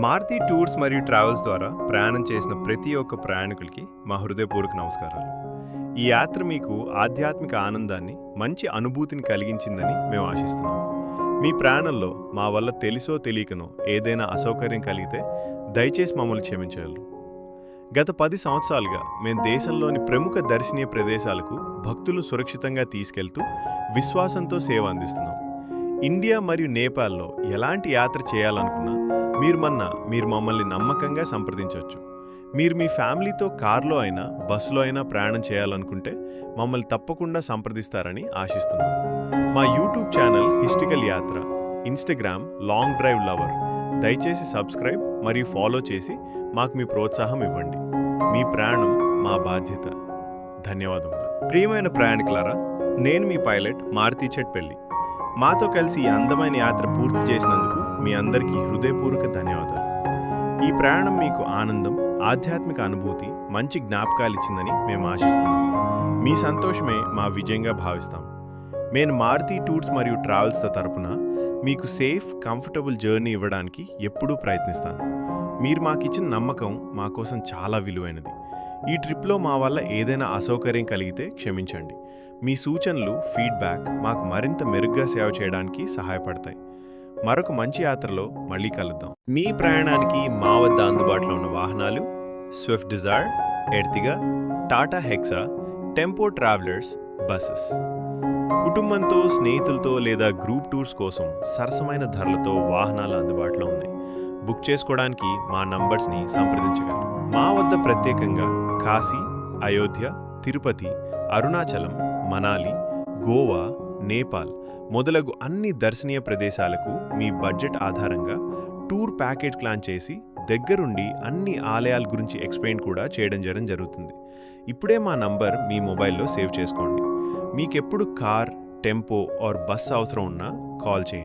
Maruti tours మరియు travels ద్వారా ప్రయాణం చేసిన ప్రతి ఒక్క ప్రయాణికులకి మా హృదయపూర్వక నమస్కారాలు. ఈ యాత్ర మీకు ఆధ్యాత్మిక ఆనందాన్ని, మంచి అనుభూతిని కలిగించిందని మేము ఆశిస్తున్నాం. మీ ప్రయాణంలో మా వల్ల తెలిసో తెలియకనో ఏదైనా అసౌకర్యం కలిగితే దయచేసి మమ్మల్ని క్షమించగలరు. గత 10 సంవత్సరాలుగా మేము దేశంలోని ప్రముఖ దర్శనీయ ప్రదేశాలకు భక్తులు సురక్షితంగా తీసుకెళ్తూ విశ్వాసంతో సేవ అందిస్తున్నాం. ఇండియా మరియు నేపాల్లో ఎలాంటి యాత్ర చేయాలనుకున్నా మీరు మమ్మల్ని నమ్మకంగా సంప్రదించవచ్చు. మీరు మీ ఫ్యామిలీతో కార్లో అయినా బస్సులో అయినా ప్రయాణం చేయాలనుకుంటే మమ్మల్ని తప్పకుండా సంప్రదిస్తారని ఆశిస్తున్నాం. మా యూట్యూబ్ ఛానల్ హిస్టికల్ యాత్ర, ఇన్స్టాగ్రామ్ లాంగ్ డ్రైవ్ లవర్ దయచేసి సబ్స్క్రైబ్ మరియు ఫాలో చేసి మాకు మీ ప్రోత్సాహం ఇవ్వండి. మీ ప్రయాణం మా బాధ్యత. ధన్యవాదములు. ప్రియమైన ప్రయాణికులారా, నేను మీ పైలట్ మారుతి చెట్పల్లి. మాతో కలిసి ఈ అందమైన యాత్ర పూర్తి చేసినందుకు మీ అందరికీ హృదయపూర్వక ధన్యవాదాలు. ఈ ప్రయాణం మీకు ఆనందం, ఆధ్యాత్మిక అనుభూతి, మంచి జ్ఞాపకాలు ఇచ్చిందని మేము ఆశిస్తున్నాం. మీ సంతోషమే మా విజయంగా భావిస్తాం. నేను మారుతి టూర్స్ మరియు ట్రావెల్స్ తరపున మీకు సేఫ్, కంఫర్టబుల్ జర్నీ ఇవ్వడానికి ఎప్పుడూ ప్రయత్నిస్తాను. మీరు మాకిచ్చిన నమ్మకం మా కోసం చాలా విలువైనది. ఈ ట్రిప్లో మా వల్ల ఏదైనా అసౌకర్యం కలిగితే క్షమించండి. మీ సూచనలు, ఫీడ్బ్యాక్ మాకు మరింత మెరుగ్గా సేవ చేయడానికి సహాయపడతాయి. మరొక మంచి యాత్రలో మళ్ళీ కలుద్దాం. మీ ప్రయాణానికి మా వద్ద అందుబాటులో ఉన్న వాహనాలు Swift Dzire, Ertiga, Tata Hexa, Tempo Travellers, buses. కుటుంబంతో, స్నేహితులతో లేదా గ్రూప్ టూర్స్ కోసం సరసమైన ధరలతో వాహనాలు అందుబాటులో ఉన్నాయి. బుక్ చేసుకోవడానికి మా నంబర్స్ని సంప్రదించగలరు. మా వద్ద ప్రత్యేకంగా కాశీ, అయోధ్య, తిరుపతి, అరుణాచలం, మనాలి, గోవా, నేపాల్ మొదలగు అన్ని దర్శనీయ ప్రదేశాలకు మీ బడ్జెట్ ఆధారంగా టూర్ ప్యాకేజ్ ప్లాన్ చేసి దగ్గరుండి అన్ని ఆలయాల గురించి ఎక్స్ప్లెయిన్ కూడా చేయడం జరుగుతుంది. ఇప్పుడే మా నంబర్ మీ మొబైల్లో సేవ్ చేసుకోండి. మీకెప్పుడు కార్, టెంపో ఆర్ బస్ అవసరం ఉన్నా కాల్ చేయండి.